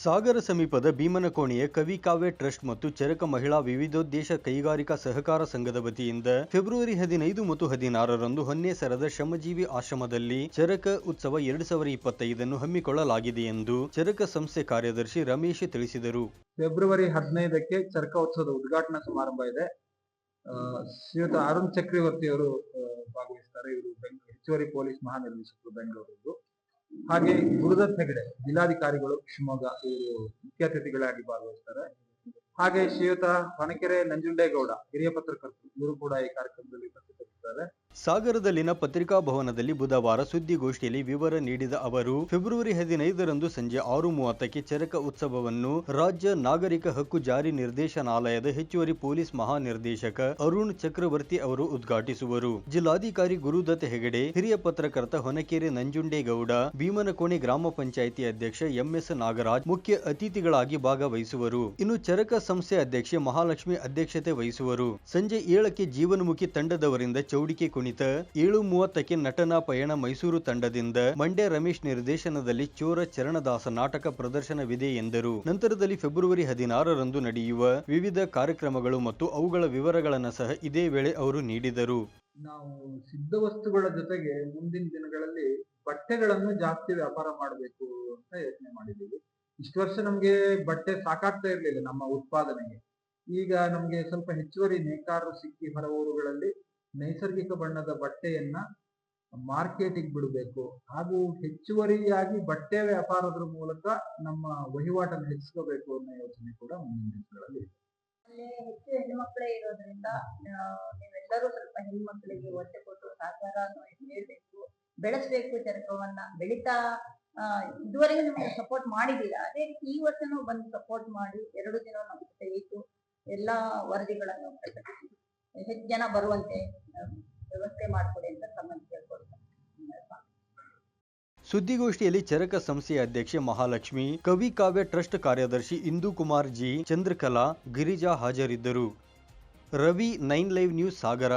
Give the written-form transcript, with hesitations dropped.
ಸಾಗರ ಸಮೀಪದ ಭೀಮನಕೋಣೆಯ ಕವಿಕಾವ್ಯ ಟ್ರಸ್ಟ್ ಮತ್ತು ಚರಕ ಮಹಿಳಾ ವಿವಿಧೋದ್ದೇಶ ಕೈಗಾರಿಕಾ ಸಹಕಾರ ಸಂಘದ ವತಿಯಿಂದ ಫೆಬ್ರವರಿ 15 ಮತ್ತು 16ರಂದು ಹೊನ್ನೇಸರದ ಶ್ರಮಜೀವಿ ಆಶ್ರಮದಲ್ಲಿ ಚರಕ ಉತ್ಸವ 2025 ಹಮ್ಮಿಕೊಳ್ಳಲಾಗಿದೆ ಎಂದು ಚರಕ ಸಂಸ್ಥೆ ಕಾರ್ಯದರ್ಶಿ ರಮೇಶ್ ತಿಳಿಸಿದರು. ಫೆಬ್ರವರಿ 15ಕ್ಕೆ ಚರಕ ಉತ್ಸವದ ಉದ್ಘಾಟನಾ ಸಮಾರಂಭ ಇದೆ. ಶ್ರೀಯುತ ಅರುಣ್ ಚಕ್ರವರ್ತಿ ಅವರು ಭಾಗವಹಿಸ್ತಾರೆ. ಇವರು ಹೆಚ್ಚುವರಿ ಪೊಲೀಸ್ ಮಹಾನಿರ್ದೇಶಕರು ಬೆಂಗಳೂರು. ಹಾಗೆ ಗುರುದತ್ ಹೆಗಡೆ ಜಿಲ್ಲಾಧಿಕಾರಿಗಳು ಶಿವಮೊಗ್ಗ ಇವರು ಮುಖ್ಯ ಅತಿಥಿಗಳಾಗಿ ಭಾಗವಹಿಸ್ತಾರೆ. ಹಾಗೆ ಶ್ರೀಯುತ ಹೊನಕೆರೆ ನಂಜುಂಡೇಗೌಡ ಹಿರಿಯ ಪತ್ರಕರ್ತರು ಇವರು ಕೂಡ ಈ ಕಾರ್ಯಕ್ರಮದಲ್ಲಿ ಉಪಸ್ಥಿತರಿದ್ದಾರೆ. ಸಾಗರದಲ್ಲಿನ ಪತ್ರಿಕಾ ಭವನದಲ್ಲಿ ಬುಧವಾರ ಸುದ್ದಿಗೋಷ್ಠಿಯಲ್ಲಿ ವಿವರ ನೀಡಿದ ಅವರು, ಫೆಬ್ರವರಿ 15ರಂದು ಸಂಜೆ 6:30ಕ್ಕೆ ಚರಕ ಉತ್ಸವವನ್ನು ರಾಜ್ಯ ನಾಗರಿಕ ಹಕ್ಕು ಜಾರಿ ನಿರ್ದೇಶನಾಲಯದ ಹೆಚ್ಚುವರಿ ಪೊಲೀಸ್ ಮಹಾನಿರ್ದೇಶಕ ಅರುಣ್ ಚಕ್ರವರ್ತಿ ಅವರು ಉದ್ಘಾಟಿಸುವರು. ಜಿಲ್ಲಾಧಿಕಾರಿ ಗುರುದತ್ ಹೆಗಡೆ, ಹಿರಿಯ ಪತ್ರಕರ್ತ ಹೊನಕೆರೆ ನಂಜುಂಡೇಗೌಡ, ಭೀಮನಕೋಣೆ ಗ್ರಾಮ ಪಂಚಾಯಿತಿ ಅಧ್ಯಕ್ಷ ಎಂಎಸ್ ನಾಗರಾಜ್ ಮುಖ್ಯ ಅತಿಥಿಗಳಾಗಿ ಭಾಗವಹಿಸುವರು. ಇನ್ನು ಚರಕ ಸಂಸ್ಥೆ ಅಧ್ಯಕ್ಷೆ ಮಹಾಲಕ್ಷ್ಮಿ ಅಧ್ಯಕ್ಷತೆ ವಹಿಸುವರು. ಸಂಜೆ 7ಕ್ಕೆ ಜೀವನಮುಖಿ ತಂಡದವರಿಂದ ಚೌಡಿಕೆ ಕುಣಿತ, 7:30ಕ್ಕೆ ನಟನಾ ಪಯಣ ಮೈಸೂರು ತಂಡದಿಂದ ಮಂಡ್ಯ ರಮೇಶ್ ನಿರ್ದೇಶನದಲ್ಲಿ ಚೋರ ಚರಣದಾಸ ನಾಟಕ ಪ್ರದರ್ಶನವಿದೆ ಎಂದರು. ನಂತರದಲ್ಲಿ ಫೆಬ್ರವರಿ 16ರಂದು ನಡೆಯುವ ವಿವಿಧ ಕಾರ್ಯಕ್ರಮಗಳು ಮತ್ತು ಅವುಗಳ ವಿವರಗಳನ್ನು ಸಹ ಇದೇ ವೇಳೆ ಅವರು ನೀಡಿದರು. ನಾವು ಸಿದ್ಧ ವಸ್ತುಗಳ ಜೊತೆಗೆ ಮುಂದಿನ ದಿನಗಳಲ್ಲಿ ಬಟ್ಟೆಗಳನ್ನು ಜಾಸ್ತಿ ವ್ಯಾಪಾರ ಮಾಡಬೇಕು ಅಂತ ಯೋಚನೆ ಮಾಡಿದ್ದೀವಿ. ಇಷ್ಟು ವರ್ಷ ನಮ್ಗೆ ಬಟ್ಟೆ ಸಾಕಾಗ್ತಾ ಇರ್ಲಿಲ್ಲ ನಮ್ಮ ಉತ್ಪಾದನೆಗೆ. ಈಗ ನಮ್ಗೆ ಸ್ವಲ್ಪ ಹೆಚ್ಚುವರಿ ನೇಕಾರರು ಸಿಕ್ಕಿ ಹೊರ ಊರುಗಳಲ್ಲಿ ನೈಸರ್ಗಿಕ ಬಣ್ಣದ ಬಟ್ಟೆಯನ್ನ ಮಾರ್ಕೆಟಿಗೆ ಬಿಡಬೇಕು ಹಾಗೂ ಹೆಚ್ಚುವರಿಯಾಗಿ ಬಟ್ಟೆ ವ್ಯಾಪಾರದ ಮೂಲಕ ನಮ್ಮ ವಹಿವಾಟನ್ನು ಹೆಚ್ಚಿಸಬೇಕು ಅನ್ನೋ ಯೋಚನೆ ಕೂಡ ಮುಂದಿನ ದಿನಗಳಲ್ಲಿ ಇದೆ. ಅಲ್ಲಿ ಹೆಚ್ಚು ಹೆಣ್ಮಕ್ಳೇ ಇರೋದ್ರಿಂದ ನೀವೆಲ್ಲರೂ ಸ್ವಲ್ಪ ಹೆಣ್ಮಕ್ಳಿಗೆ ಒತ್ತೆ ಕೊಟ್ಟು ಸಹಕಾರ ನೀಡಬೇಕು, ಬೆಳೆಸಬೇಕು. ಚರಕವನ್ನ ಬೆಳೀತಾ ಇದುವರೆಗೆ ನಿಮ್ಗೆ ಸಪೋರ್ಟ್ ಮಾಡಿದ್ದೀರಾ, ಅದೇ ರೀತಿ ಈ ವರ್ಷನೂ ಬಂದು ಸಪೋರ್ಟ್ ಮಾಡಿ 2 ದಿನ ನಮ್ಮ ಜೊತೆ ಇದ್ದು ಎಲ್ಲಾ ವರದಿಗಳನ್ನು ಪ್ರಕಟಿಸಿ ಹೆಚ್ಚು ಜನ ಬರುವಂತೆ ವ್ಯವಸ್ಥೆ ಮಾಡಿಕೊಡಿ ಅಂತ ತಮ್ಮನ್ನು ಕೇಳ್ಕೊಳ್ತಾರೆ. ಸುದ್ದಿಗೋಷ್ಠಿಯಲ್ಲಿ ಚರಕ ಸಂಸ್ಥೆಯ ಅಧ್ಯಕ್ಷೆ ಮಹಾಲಕ್ಷ್ಮಿ, ಕವಿ ಕಾವ್ಯ ಟ್ರಸ್ಟ್ ಕಾರ್ಯದರ್ಶಿ ಇಂದು ಕುಮಾರ್ ಜಿ, ಚಂದ್ರಕಲಾ, ಗಿರಿಜಾ ಹಾಜರಿದ್ದರು. ರವಿ, 9 ಲೈವ್ ನ್ಯೂಸ್, ಸಾಗರ.